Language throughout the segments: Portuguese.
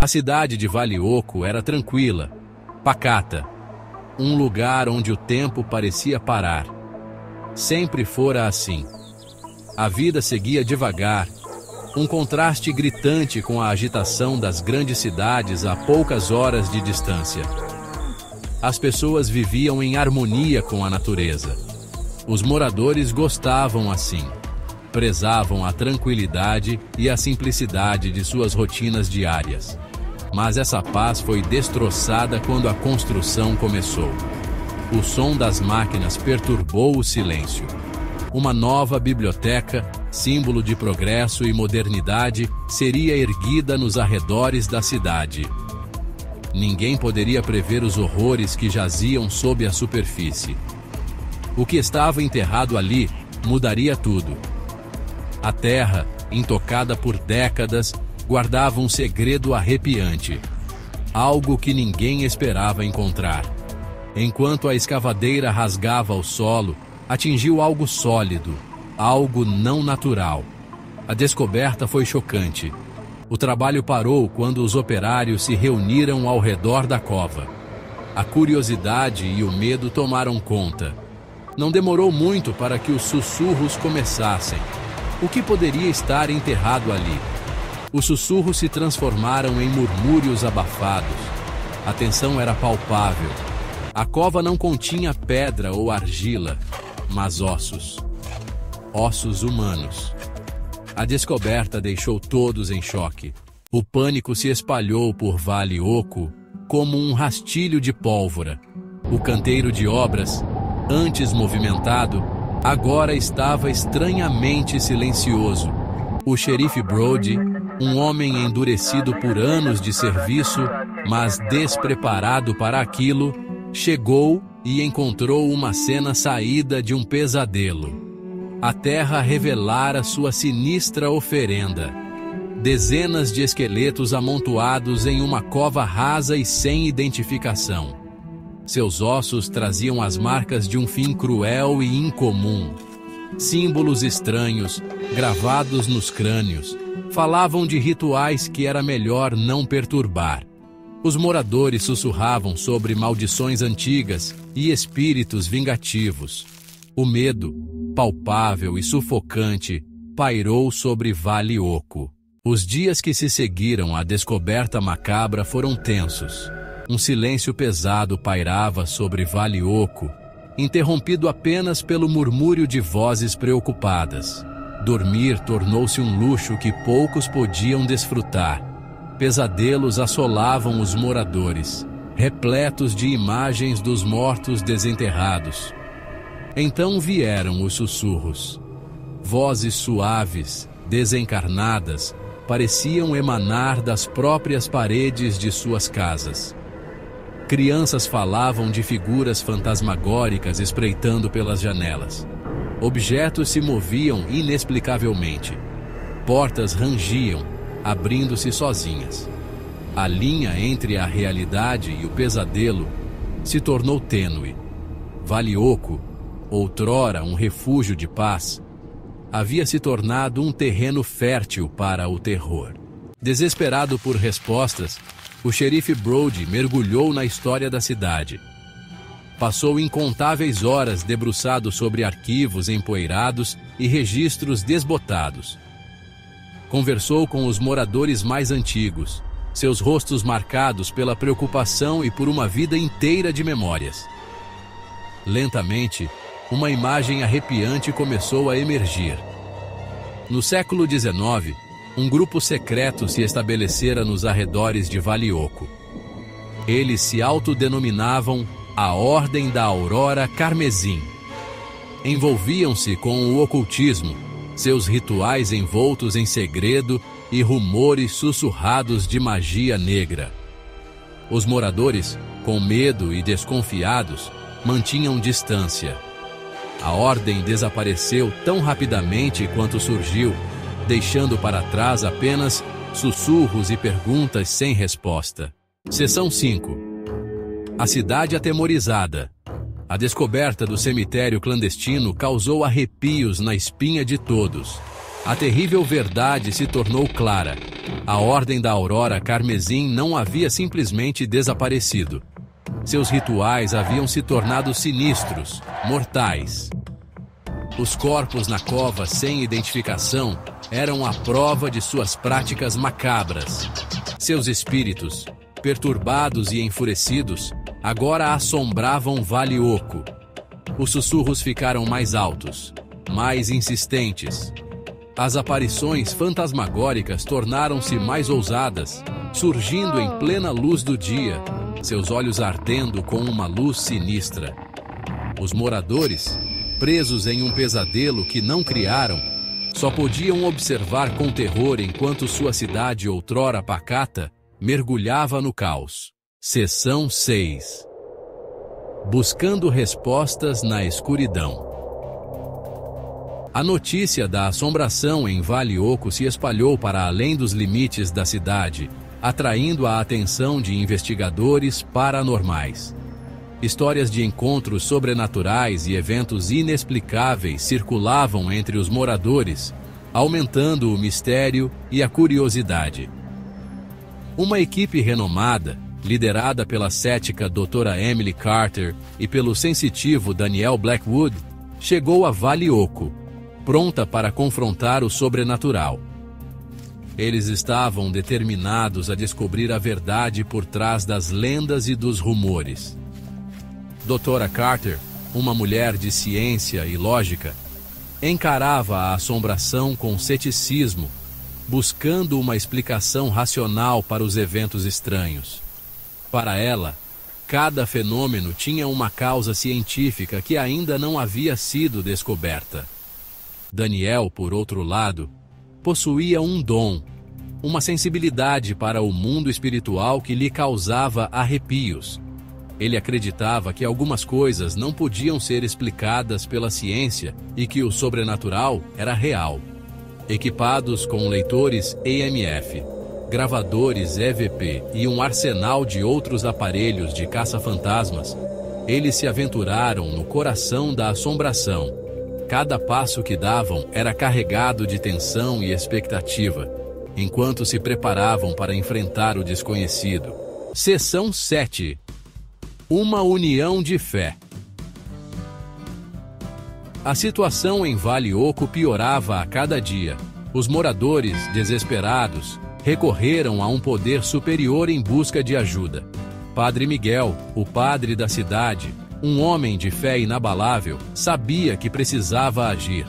A cidade de Vale Oco era tranquila, pacata, um lugar onde o tempo parecia parar. Sempre fora assim. A vida seguia devagar, um contraste gritante com a agitação das grandes cidades a poucas horas de distância. As pessoas viviam em harmonia com a natureza. Os moradores gostavam assim. Prezavam a tranquilidade e a simplicidade de suas rotinas diárias. Mas essa paz foi destroçada quando a construção começou. O som das máquinas perturbou o silêncio. Uma nova biblioteca, símbolo de progresso e modernidade, seria erguida nos arredores da cidade. Ninguém poderia prever os horrores que jaziam sob a superfície. O que estava enterrado ali mudaria tudo. A terra, intocada por décadas, guardava um segredo arrepiante, algo que ninguém esperava encontrar. Enquanto a escavadeira rasgava o solo, atingiu algo sólido, algo não natural. A descoberta foi chocante. O trabalho parou quando os operários se reuniram ao redor da cova. A curiosidade e o medo tomaram conta. Não demorou muito para que os sussurros começassem. O que poderia estar enterrado ali? Os sussurros se transformaram em murmúrios abafados. A tensão era palpável. A cova não continha pedra ou argila, mas ossos. Ossos humanos. A descoberta deixou todos em choque. O pânico se espalhou por Vale Oco como um rastilho de pólvora. O canteiro de obras, antes movimentado, agora estava estranhamente silencioso. O xerife Brody, um homem endurecido por anos de serviço, mas despreparado para aquilo, chegou e encontrou uma cena saída de um pesadelo. A terra revelara sua sinistra oferenda. Dezenas de esqueletos amontoados em uma cova rasa e sem identificação. Seus ossos traziam as marcas de um fim cruel e incomum. Símbolos estranhos, gravados nos crânios, falavam de rituais que era melhor não perturbar. Os moradores sussurravam sobre maldições antigas e espíritos vingativos. O medo, palpável e sufocante, pairou sobre Vale Oco. Os dias que se seguiram à descoberta macabra foram tensos. Um silêncio pesado pairava sobre Vale Oco, interrompido apenas pelo murmúrio de vozes preocupadas. Dormir tornou-se um luxo que poucos podiam desfrutar. Pesadelos assolavam os moradores, repletos de imagens dos mortos desenterrados. Então vieram os sussurros. Vozes suaves, desencarnadas, pareciam emanar das próprias paredes de suas casas. Crianças falavam de figuras fantasmagóricas espreitando pelas janelas. Objetos se moviam inexplicavelmente. Portas rangiam, abrindo-se sozinhas. A linha entre a realidade e o pesadelo se tornou tênue. Vale Oco, outrora um refúgio de paz, havia se tornado um terreno fértil para o terror. Desesperado por respostas, o xerife Brody mergulhou na história da cidade. Passou incontáveis horas debruçado sobre arquivos empoeirados e registros desbotados. Conversou com os moradores mais antigos, seus rostos marcados pela preocupação e por uma vida inteira de memórias. Lentamente, uma imagem arrepiante começou a emergir. No século XIX, um grupo secreto se estabelecera nos arredores de Vale Oco. Eles se autodenominavam a Ordem da Aurora Carmesim. Envolviam-se com o ocultismo, seus rituais envoltos em segredo e rumores sussurrados de magia negra. Os moradores, com medo e desconfiados, mantinham distância. A ordem desapareceu tão rapidamente quanto surgiu, deixando para trás apenas sussurros e perguntas sem resposta. Seção 5. A cidade atemorizada. A descoberta do cemitério clandestino causou arrepios na espinha de todos. A terrível verdade se tornou clara. A Ordem da Aurora Carmesim não havia simplesmente desaparecido. Seus rituais haviam se tornado sinistros, mortais. Os corpos na cova sem identificação eram a prova de suas práticas macabras. Seus espíritos, perturbados e enfurecidos, agora assombravam Vale Oco. Os sussurros ficaram mais altos, mais insistentes. As aparições fantasmagóricas tornaram-se mais ousadas, surgindo em plena luz do dia, seus olhos ardendo com uma luz sinistra. Os moradores, presos em um pesadelo que não criaram, só podiam observar com terror enquanto sua cidade outrora pacata mergulhava no caos. Seção 6. Buscando respostas na escuridão. A notícia da assombração em Vale Oco se espalhou para além dos limites da cidade, atraindo a atenção de investigadores paranormais. Histórias de encontros sobrenaturais e eventos inexplicáveis circulavam entre os moradores, aumentando o mistério e a curiosidade. Uma equipe renomada, liderada pela cética Dra. Emily Carter e pelo sensitivo Daniel Blackwood, chegou a Vale Oco, pronta para confrontar o sobrenatural. Eles estavam determinados a descobrir a verdade por trás das lendas e dos rumores. Dra. Carter, uma mulher de ciência e lógica, encarava a assombração com ceticismo, buscando uma explicação racional para os eventos estranhos. Para ela, cada fenômeno tinha uma causa científica que ainda não havia sido descoberta. Daniel, por outro lado, possuía um dom, uma sensibilidade para o mundo espiritual que lhe causava arrepios. Ele acreditava que algumas coisas não podiam ser explicadas pela ciência e que o sobrenatural era real. Equipados com leitores EMF, gravadores EVP e um arsenal de outros aparelhos de caça-fantasmas, eles se aventuraram no coração da assombração. Cada passo que davam era carregado de tensão e expectativa, enquanto se preparavam para enfrentar o desconhecido. Seção 7. Uma união de fé. A situação em Vale Oco piorava a cada dia. Os moradores, desesperados, recorreram a um poder superior em busca de ajuda. Padre Miguel, o padre da cidade, um homem de fé inabalável, sabia que precisava agir.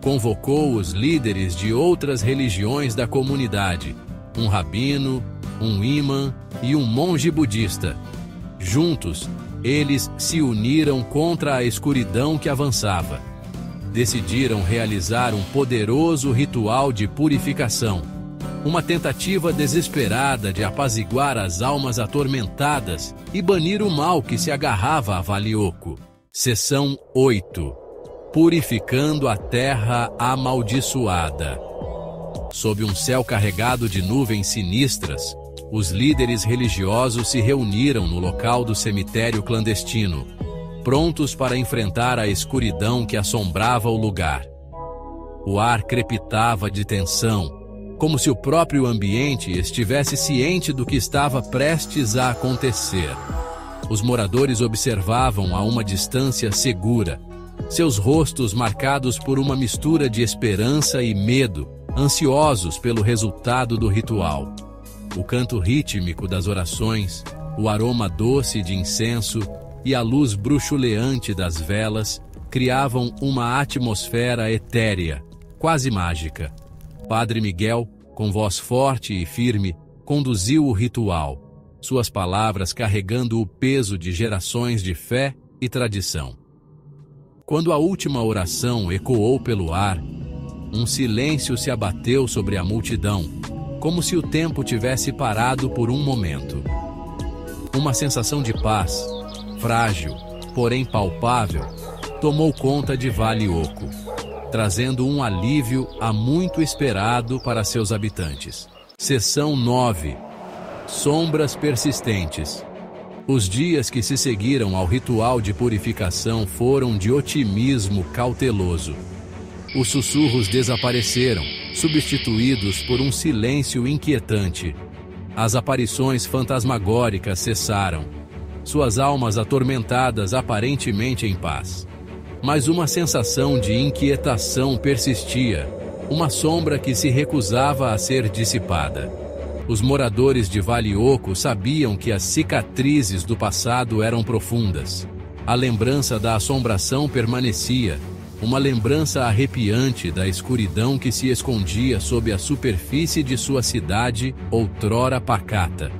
Convocou os líderes de outras religiões da comunidade, um rabino, um imã e um monge budista. Juntos, eles se uniram contra a escuridão que avançava. Decidiram realizar um poderoso ritual de purificação, uma tentativa desesperada de apaziguar as almas atormentadas e banir o mal que se agarrava a Vale Oco. Seção 8. Purificando a terra amaldiçoada. Sob um céu carregado de nuvens sinistras, os líderes religiosos se reuniram no local do cemitério clandestino, prontos para enfrentar a escuridão que assombrava o lugar. O ar crepitava de tensão, como se o próprio ambiente estivesse ciente do que estava prestes a acontecer. Os moradores observavam a uma distância segura, seus rostos marcados por uma mistura de esperança e medo, ansiosos pelo resultado do ritual. O canto rítmico das orações, o aroma doce de incenso e a luz bruxuleante das velas criavam uma atmosfera etérea, quase mágica. Padre Miguel, com voz forte e firme, conduziu o ritual, suas palavras carregando o peso de gerações de fé e tradição. Quando a última oração ecoou pelo ar, um silêncio se abateu sobre a multidão, como se o tempo tivesse parado por um momento. Uma sensação de paz, frágil, porém palpável, tomou conta de Vale Oco, trazendo um alívio há muito esperado para seus habitantes. Seção 9. Sombras persistentes. Os dias que se seguiram ao ritual de purificação foram de otimismo cauteloso. Os sussurros desapareceram, substituídos por um silêncio inquietante. As aparições fantasmagóricas cessaram. Suas almas atormentadas aparentemente em paz. Mas uma sensação de inquietação persistia, uma sombra que se recusava a ser dissipada. Os moradores de Vale Oco sabiam que as cicatrizes do passado eram profundas. A lembrança da assombração permanecia, uma lembrança arrepiante da escuridão que se escondia sob a superfície de sua cidade, outrora pacata.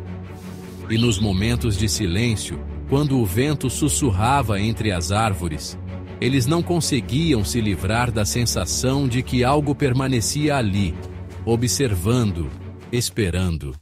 E nos momentos de silêncio, quando o vento sussurrava entre as árvores, eles não conseguiam se livrar da sensação de que algo permanecia ali, observando, esperando.